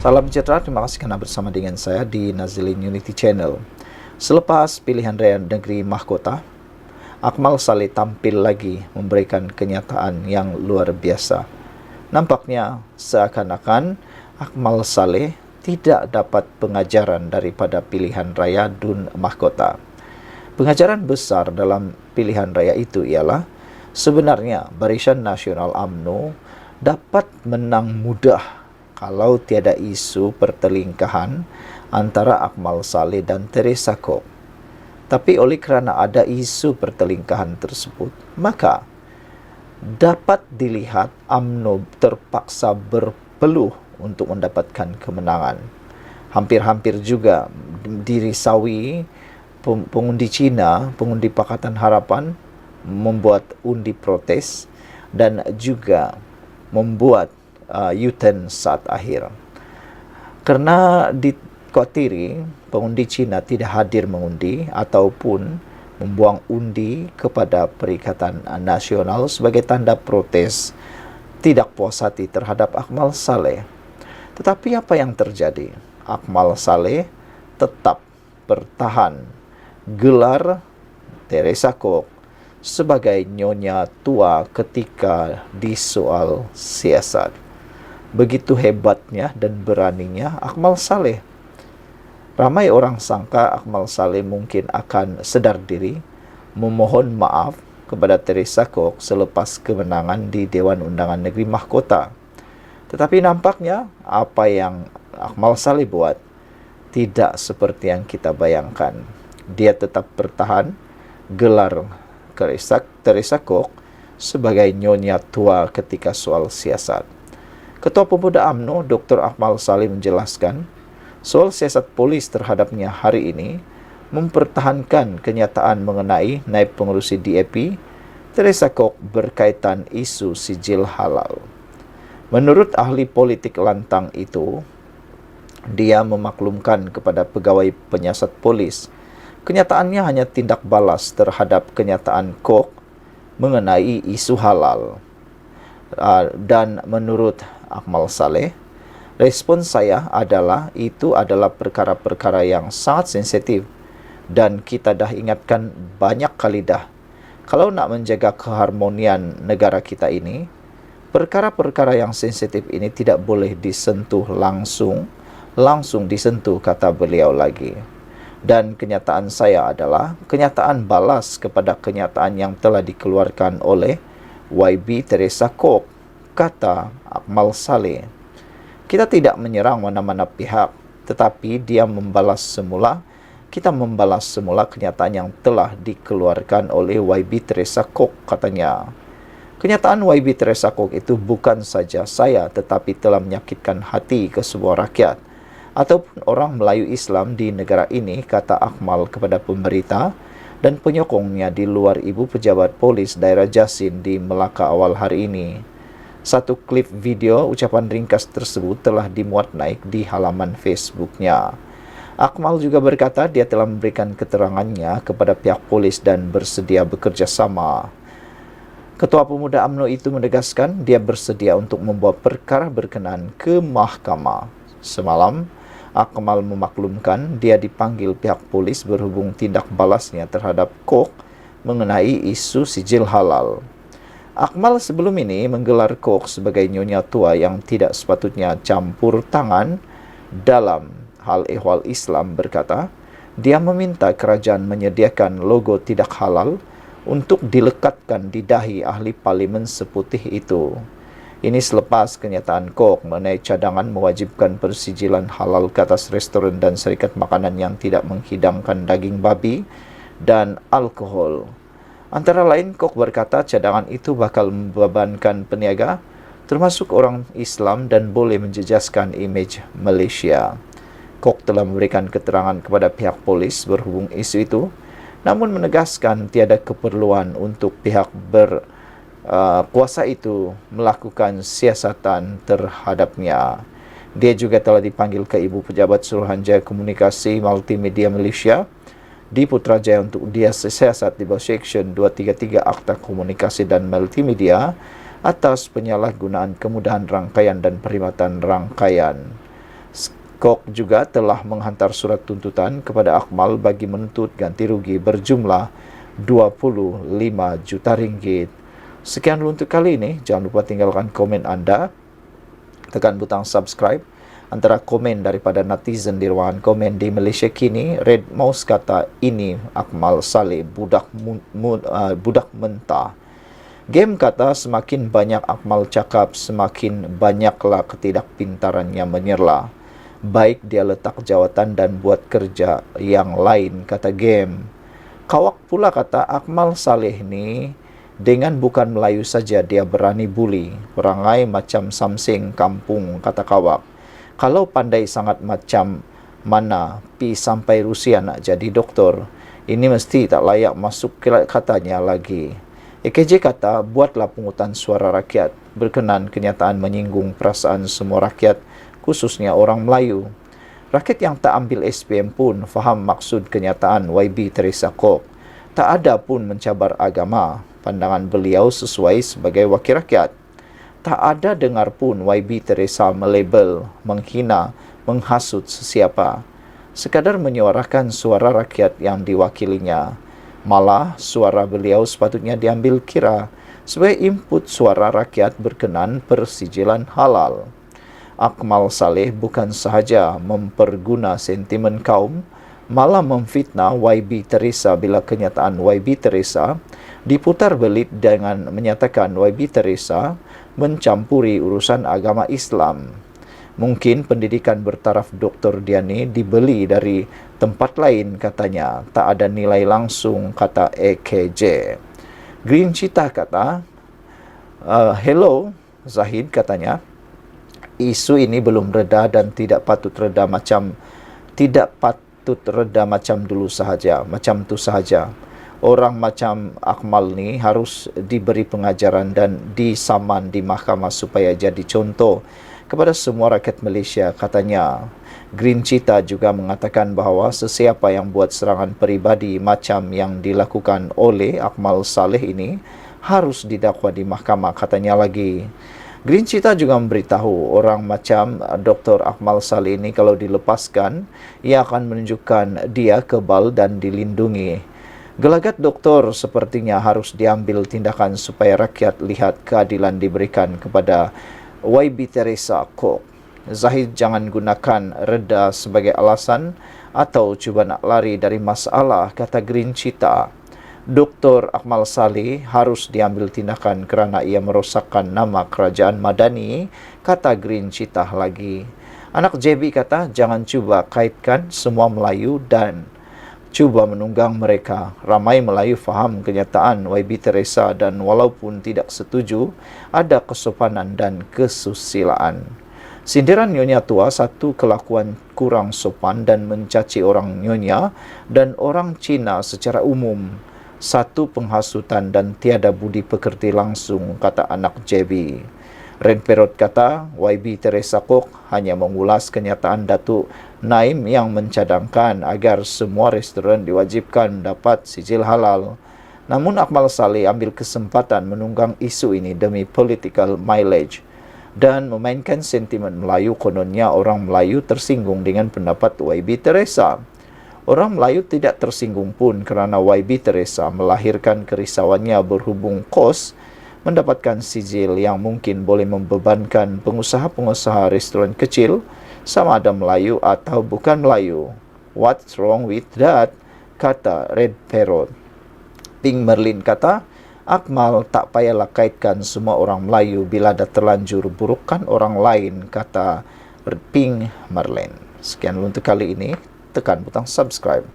Salam sejahtera, terima kasih karena bersama dengan saya di Nazilin Unity Channel. Selepas pilihan raya negeri mahkota, Akmal Saleh tampil lagi memberikan kenyataan yang luar biasa. Nampaknya seakan-akan Akmal Saleh tidak dapat pengajaran daripada pilihan raya DUN mahkota. Pengajaran besar dalam pilihan raya itu ialah sebenarnya Barisan Nasional UMNO dapat menang mudah kalau tiada isu pertelingkahan antara Akmal Saleh dan Teresa Kok. Tapi oleh kerana ada isu pertelingkahan tersebut, maka dapat dilihat UMNO terpaksa berpeluh untuk mendapatkan kemenangan. Hampir-hampir juga dirisaui pengundi Cina, pengundi Pakatan Harapan membuat undi protes dan juga membuat U-turn saat akhir. Kerana dikhawatiri pengundi Cina tidak hadir mengundi ataupun membuang undi kepada Perikatan Nasional sebagai tanda protes tidak puas hati terhadap Akmal Saleh. Tetapi apa yang terjadi? Akmal Saleh tetap bertahan gelar Teresa Kok sebagai nyonya tua ketika disoal siasat. Begitu hebatnya dan beraninya Akmal Saleh. Ramai orang sangka Akmal Saleh mungkin akan sedar diri, memohon maaf kepada Teresa Kok selepas kemenangan di Dewan Undangan Negeri Mahkota. Tetapi nampaknya apa yang Akmal Saleh buat tidak seperti yang kita bayangkan. Dia tetap bertahan gelar Teresa Kok sebagai nyonya tua ketika soal siasat. Ketua Pemuda UMNO Dr. Akmal Saleh menjelaskan, soal siasat polis terhadapnya hari ini mempertahankan kenyataan mengenai naib pengerusi DAP Teresa Kok berkaitan isu sijil halal. Menurut ahli politik lantang itu, dia memaklumkan kepada pegawai penyiasat polis kenyataannya hanya tindak balas terhadap kenyataan Kok mengenai isu halal. Dan menurut Akmal Saleh, respon saya adalah itu adalah perkara-perkara yang sangat sensitif dan kita dah ingatkan banyak kali dah. Kalau nak menjaga keharmonian negara kita ini, perkara-perkara yang sensitif ini tidak boleh disentuh langsung disentuh, kata beliau lagi. Dan kenyataan saya adalah kenyataan balas kepada kenyataan yang telah dikeluarkan oleh YB Teresa Kok, kata Akmal Saleh. Kita tidak menyerang mana-mana pihak, tetapi kita membalas semula kenyataan yang telah dikeluarkan oleh YB Teresa Kok, katanya. Kenyataan YB Teresa Kok itu bukan saja saya, tetapi telah menyakitkan hati ke sebuah rakyat ataupun orang Melayu Islam di negara ini, kata Akmal kepada pemberita dan penyokongnya di luar Ibu Pejabat Polis Daerah Jasin di Melaka awal hari ini. Satu klip video ucapan ringkas tersebut telah dimuat naik di halaman Facebooknya. Akmal juga berkata dia telah memberikan keterangannya kepada pihak polis dan bersedia bekerja sama. Ketua Pemuda UMNO itu menegaskan dia bersedia untuk membawa perkara berkenaan ke mahkamah. Semalam, Akmal memaklumkan dia dipanggil pihak polis berhubung tindak balasnya terhadap Kok mengenai isu sijil halal. Akmal sebelum ini menggelar Kok sebagai nyonya tua yang tidak sepatutnya campur tangan dalam hal ehwal Islam, berkata dia meminta kerajaan menyediakan logo tidak halal untuk dilekatkan di dahi ahli parlimen seputih itu. Ini selepas kenyataan Kok mengenai cadangan mewajibkan persijilan halal ke atas restoran dan syarikat makanan yang tidak menghidangkan daging babi dan alkohol. Antara lain, Kok berkata cadangan itu bakal membebankan peniaga, termasuk orang Islam, dan boleh menjejaskan imej Malaysia. Kok telah memberikan keterangan kepada pihak polis berhubung isu itu, namun menegaskan tiada keperluan untuk pihak kuasa itu melakukan siasatan terhadapnya. Dia juga telah dipanggil ke Ibu Pejabat Suruhanjaya Komunikasi Multimedia Malaysia di Putrajaya untuk dia siasat di bawah Seksyen 233 Akta Komunikasi dan Multimedia atas penyalahgunaan kemudahan rangkaian dan perkhidmatan rangkaian. Kok juga telah menghantar surat tuntutan kepada Akmal bagi menuntut ganti rugi berjumlah 25 juta ringgit. Sekian dulu untuk kali ini. Jangan lupa tinggalkan komen Anda. Tekan butang subscribe. Antara komen daripada netizen di ruangan komen di Malaysia kini, Red Mouse kata ini Akmal Saleh budak mentah. Game kata semakin banyak Akmal cakap, semakin banyaklah ketidakpintarannya menyerlah. Baik dia letak jawatan dan buat kerja yang lain, kata Game. Kawak pula kata Akmal Saleh ni dengan bukan Melayu saja dia berani buli. Perangai macam Samseng kampung, kata Kawak. Kalau pandai sangat macam mana pi sampai Rusia nak jadi doktor, ini mesti tak layak masuk, katanya lagi. EKJ kata buatlah pungutan suara rakyat berkenan kenyataan menyinggung perasaan semua rakyat, khususnya orang Melayu. Rakyat yang tak ambil SPM pun faham maksud kenyataan YB Teresa Kok. Tak ada pun mencabar agama. Pandangan beliau sesuai sebagai wakil rakyat. Tak ada dengar pun YB Teresa melabel, menghina, menghasut sesiapa. Sekadar menyuarakan suara rakyat yang diwakilinya. Malah suara beliau sepatutnya diambil kira sebagai input suara rakyat berkenan persijilan halal. Akmal Saleh bukan sahaja memperguna sentimen kaum, malah memfitnah YB Teresa bila kenyataan YB Teresa diputar belit dengan menyatakan YB Teresa mencampuri urusan agama Islam. Mungkin pendidikan bertaraf Dr. Diani dibeli dari tempat lain, katanya. Tak ada nilai langsung, kata EKJ. Green Cheetah kata, hello Zahid, katanya. Isu ini belum reda dan tidak patut reda macam dulu sahaja, macam tu sahaja. Orang macam Akmal ni harus diberi pengajaran dan disaman di mahkamah supaya jadi contoh kepada semua rakyat Malaysia, katanya. Green Cheetah juga mengatakan bahawa sesiapa yang buat serangan peribadi macam yang dilakukan oleh Akmal Saleh ini harus didakwa di mahkamah, katanya lagi. Green Cheetah juga memberitahu orang macam Dr. Akmal Saleh ini kalau dilepaskan, ia akan menunjukkan dia kebal dan dilindungi. Gelagat doktor sepertinya harus diambil tindakan supaya rakyat lihat keadilan diberikan kepada YB Teresa Kok. Zahid jangan gunakan reda sebagai alasan atau cuba nak lari dari masalah, kata Green Cheetah. Dr. Akmal Saleh harus diambil tindakan kerana ia merosakkan nama kerajaan Madani, kata Green Cheetah lagi. Anak JB kata jangan cuba kaitkan semua Melayu dan cuba menunggang mereka. Ramai Melayu faham kenyataan YB Teresa dan walaupun tidak setuju, ada kesopanan dan kesusilaan. Sindiran Nyonya Tua satu kelakuan kurang sopan dan mencaci orang Nyonya dan orang Cina secara umum. Satu penghasutan dan tiada budi pekerti langsung, kata anak JB. Ren Perot kata YB Teresa Kok hanya mengulas kenyataan Datuk Naim yang mencadangkan agar semua restoran diwajibkan dapat sijil halal. Namun Akmal Saleh ambil kesempatan menunggang isu ini demi political mileage dan memainkan sentimen Melayu, kononnya orang Melayu tersinggung dengan pendapat YB Teresa. Orang Melayu tidak tersinggung pun kerana YB Teresa melahirkan kerisauannya berhubung kos mendapatkan sijil yang mungkin boleh membebankan pengusaha-pengusaha restoran kecil sama ada Melayu atau bukan Melayu. What's wrong with that? Kata Red Parrot. Pink Merlin kata, Akmal tak payahlah kaitkan semua orang Melayu bila dah terlanjur burukkan orang lain, kata Pink Merlin. Sekian untuk kali ini. Tekan butang subscribe.